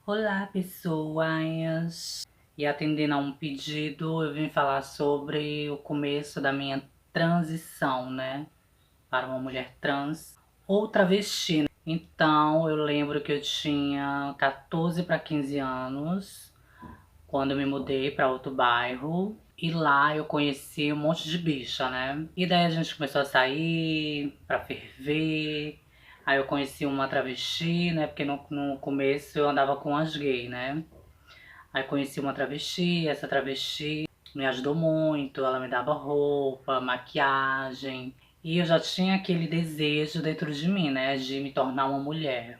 Olá, pessoas! E atendendo a um pedido, eu vim falar sobre o começo da minha transição, né? Para uma mulher trans ou travesti, né? Então, eu lembro que eu tinha 14 para 15 anos, quando eu me mudei para outro bairro. E lá eu conheci um monte de bicha, né? E daí a gente começou a sair pra ferver. Aí eu conheci uma travesti, né? Porque no começo eu andava com as gays, né? Aí conheci uma travesti, essa travesti me ajudou muito, ela me dava roupa, maquiagem. E eu já tinha aquele desejo dentro de mim, né? De me tornar uma mulher,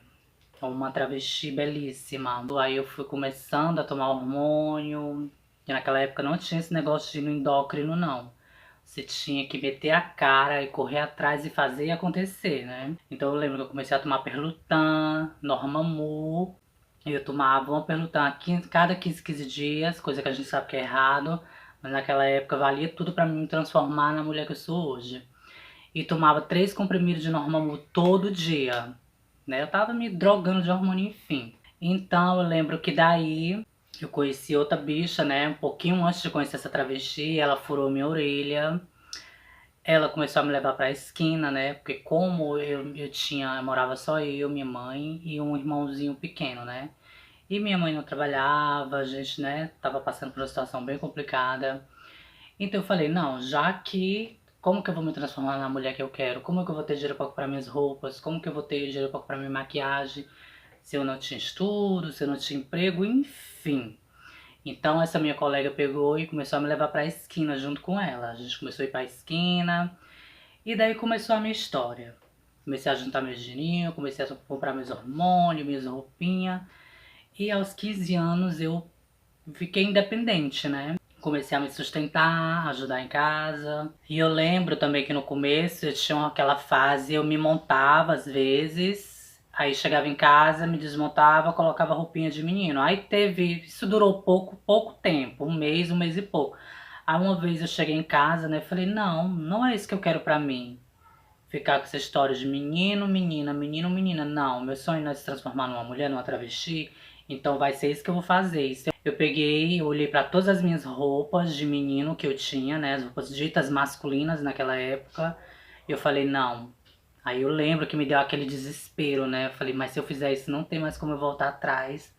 uma travesti belíssima. Aí eu fui começando a tomar hormônio, e naquela época não tinha esse negócio de ir no endócrino, não. Você tinha que meter a cara e correr atrás e fazer acontecer, né? Então eu lembro que eu comecei a tomar Perlutan, Normamu. Eu tomava uma Perlutan cada 15 dias, coisa que a gente sabe que é errado. Mas naquela época valia tudo pra mim me transformar na mulher que eu sou hoje. E tomava 3 comprimidos de Normamu todo dia, né? Eu tava me drogando de hormônio, enfim. Então eu lembro que daí eu conheci outra bicha, né? Um pouquinho antes de conhecer essa travesti, ela furou minha orelha. Ela começou a me levar pra esquina, né? Porque como eu morava só eu, minha mãe e um irmãozinho pequeno, né? E minha mãe não trabalhava, a gente, né, tava passando por uma situação bem complicada. Então eu falei, não, já que, como que eu vou me transformar na mulher que eu quero? Como que eu vou ter dinheiro pra comprar minhas roupas? Como que eu vou ter dinheiro pra comprar minha maquiagem? Se eu não tinha estudo, se eu não tinha emprego, enfim. Então essa minha colega pegou e começou a me levar pra esquina junto com ela. A gente começou a ir pra esquina e daí começou a minha história. Comecei a juntar meus dinheirinhos, comecei a comprar meus hormônios, minhas roupinhas. E aos 15 anos eu fiquei independente, né? Comecei a me sustentar, ajudar em casa. E eu lembro também que no começo eu tinha aquela fase, eu me montava às vezes, aí chegava em casa, me desmontava, colocava roupinha de menino. Aí teve, isso durou pouco tempo, um mês e pouco. Aí uma vez eu cheguei em casa, né, falei, não, não é isso que eu quero pra mim. Ficar com essa história de menino, menina, menino, menina. Não, meu sonho não é se transformar numa mulher, numa travesti. Então vai ser isso que eu vou fazer. Eu peguei, eu olhei pra todas as minhas roupas de menino que eu tinha, né? As roupas ditas masculinas naquela época. E eu falei, não. Aí eu lembro que me deu aquele desespero, né? Eu falei, mas se eu fizer isso, não tem mais como eu voltar atrás.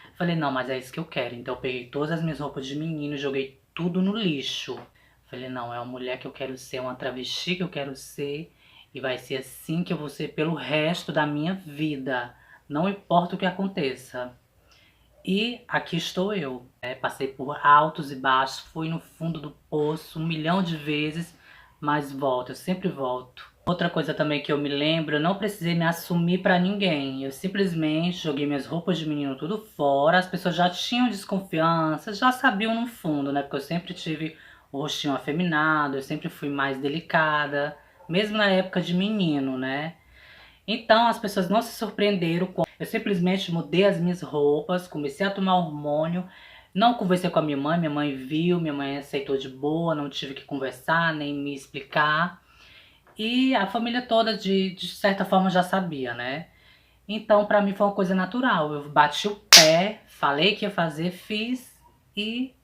Eu falei, não, mas é isso que eu quero. Então eu peguei todas as minhas roupas de menino, joguei tudo no lixo. Falei, não, é uma mulher que eu quero ser, uma travesti que eu quero ser. E vai ser assim que eu vou ser pelo resto da minha vida. Não importa o que aconteça. E aqui estou eu. Passei por altos e baixos, fui no fundo do poço 1 milhão de vezes, mas volto, eu sempre volto. Outra coisa também que eu me lembro, eu não precisei me assumir pra ninguém. Eu simplesmente joguei minhas roupas de menino tudo fora. As pessoas já tinham desconfiança, já sabiam no fundo, né? Porque eu sempre tive o rostinho afeminado, eu sempre fui mais delicada, mesmo na época de menino, né? Então as pessoas não se surpreenderam com. Eu simplesmente mudei as minhas roupas, comecei a tomar hormônio. Não conversei com a minha mãe viu, minha mãe aceitou de boa, não tive que conversar nem me explicar. E a família toda, de certa forma, já sabia, né? Então, pra mim foi uma coisa natural. Eu bati o pé, falei que ia fazer, fiz e,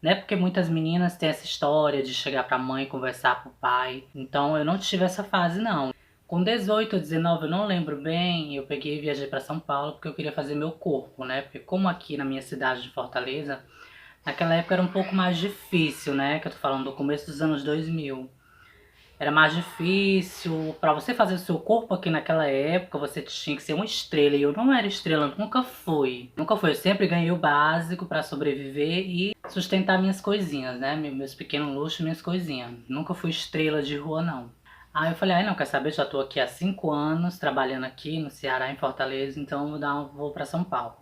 né? Porque muitas meninas têm essa história de chegar pra mãe, conversar pro pai. Então, eu não tive essa fase, não. Com 18 ou 19, eu não lembro bem, eu peguei e viajei pra São Paulo porque eu queria fazer meu corpo, né? Porque como aqui na minha cidade de Fortaleza, naquela época era um pouco mais difícil, né? Que eu tô falando do começo dos anos 2000. Era mais difícil. Pra você fazer o seu corpo aqui naquela época, você tinha que ser uma estrela. E eu não era estrela, nunca fui. Nunca fui. Eu sempre ganhei o básico pra sobreviver e sustentar minhas coisinhas, né? Meus pequenos luxos, minhas coisinhas. Nunca fui estrela de rua, não. Aí eu falei, ai não, quer saber? Já tô aqui há 5 anos, trabalhando aqui no Ceará, em Fortaleza, então vou pra São Paulo.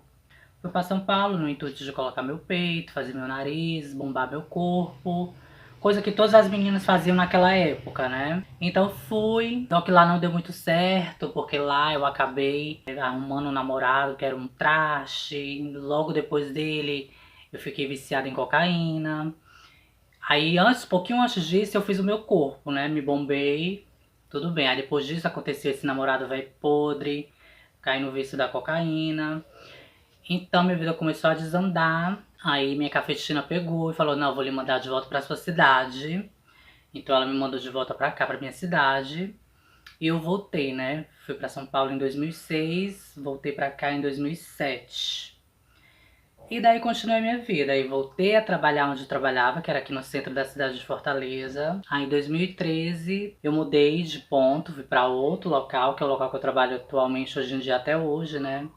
Fui pra São Paulo no intuito de colocar meu peito, fazer meu nariz, bombar meu corpo. Coisa que todas as meninas faziam naquela época, né? Então fui, só que lá não deu muito certo, porque lá eu acabei arrumando um namorado que era um traste. Logo depois dele eu fiquei viciada em cocaína. Aí antes, pouquinho antes disso, eu fiz o meu corpo, né? Me bombei, tudo bem. Aí depois disso aconteceu esse namorado velho podre, caí no vício da cocaína. Então minha vida começou a desandar, aí minha cafetina pegou e falou, não, vou lhe mandar de volta pra sua cidade. Então ela me mandou de volta pra cá, pra minha cidade. E eu voltei, né? Fui pra São Paulo em 2006, voltei pra cá em 2007. E daí continuei minha vida. Aí voltei a trabalhar onde eu trabalhava, que era aqui no centro da cidade de Fortaleza. Aí em 2013 eu mudei de ponto, fui pra outro local, que é o local que eu trabalho atualmente hoje em dia até hoje, né?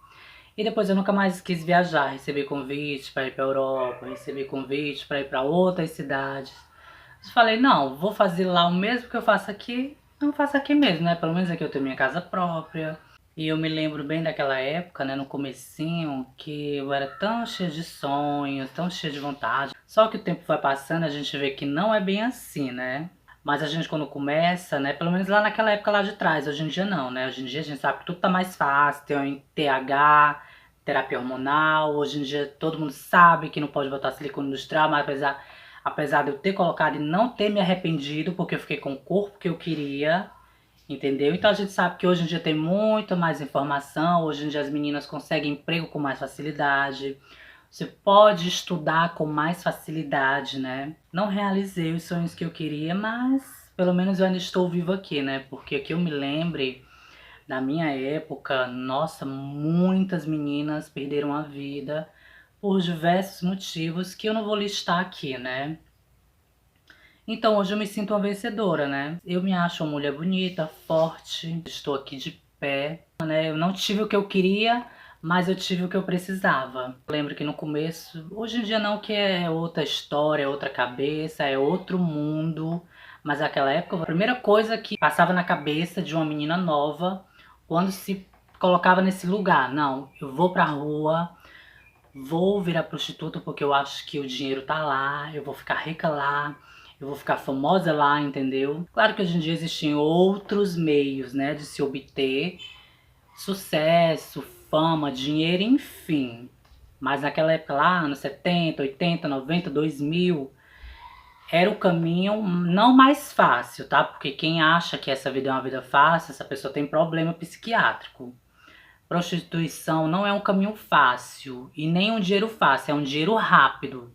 E depois eu nunca mais quis viajar, recebi convite para ir para Europa, recebi convite para ir para outras cidades. Eu falei, não, vou fazer lá o mesmo que eu faço aqui, não faço aqui mesmo, né? Pelo menos aqui eu tenho minha casa própria. E eu me lembro bem daquela época, né, no comecinho, que eu era tão cheia de sonhos, tão cheia de vontade. Só que o tempo vai passando, a gente vê que não é bem assim, né? Mas a gente quando começa, né, pelo menos lá naquela época lá de trás, hoje em dia não, né? Hoje em dia a gente sabe que tudo tá mais fácil, tem o TH, terapia hormonal, hoje em dia todo mundo sabe que não pode botar silicone industrial, mas apesar de eu ter colocado e não ter me arrependido, porque eu fiquei com o corpo que eu queria, entendeu? Então a gente sabe que hoje em dia tem muito mais informação, hoje em dia as meninas conseguem emprego com mais facilidade, você pode estudar com mais facilidade, né? Não realizei os sonhos que eu queria, mas pelo menos eu ainda estou viva aqui, né? Porque que eu me lembre, na minha época, nossa, muitas meninas perderam a vida por diversos motivos que eu não vou listar aqui, né? Então hoje eu me sinto uma vencedora, né? Eu me acho uma mulher bonita, forte, estou aqui de pé, né? Eu não tive o que eu queria, mas eu tive o que eu precisava. Eu lembro que no começo, hoje em dia não, que é outra história, é outra cabeça, é outro mundo, mas naquela época a primeira coisa que passava na cabeça de uma menina nova quando se colocava nesse lugar, não, eu vou pra rua, vou virar prostituta porque eu acho que o dinheiro tá lá, eu vou ficar rica lá, eu vou ficar famosa lá, entendeu? Claro que hoje em dia existem outros meios, né, de se obter sucesso, fama, dinheiro, enfim. Mas naquela época lá, anos 70, 80, 90, 2000, era o caminho não mais fácil, tá? Porque quem acha que essa vida é uma vida fácil, essa pessoa tem problema psiquiátrico. Prostituição não é um caminho fácil e nem um dinheiro fácil, é um dinheiro rápido,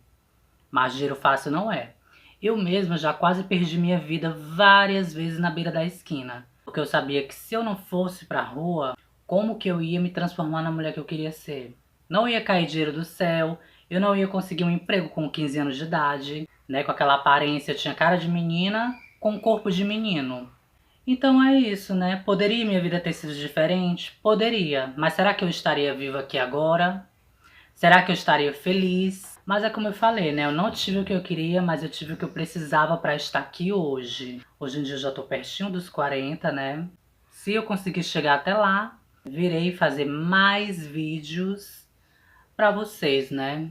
mas dinheiro fácil não é. Eu mesma já quase perdi minha vida várias vezes na beira da esquina, porque eu sabia que se eu não fosse pra rua, como que eu ia me transformar na mulher que eu queria ser? Não ia cair dinheiro do céu, eu não ia conseguir um emprego com 15 anos de idade, né, com aquela aparência, eu tinha cara de menina com corpo de menino. Então é isso, né? Poderia minha vida ter sido diferente? Poderia. Mas será que eu estaria viva aqui agora? Será que eu estaria feliz? Mas é como eu falei, né? Eu não tive o que eu queria, mas eu tive o que eu precisava para estar aqui hoje. Hoje em dia eu já tô pertinho dos 40, né? Se eu conseguir chegar até lá, virei fazer mais vídeos para vocês, né?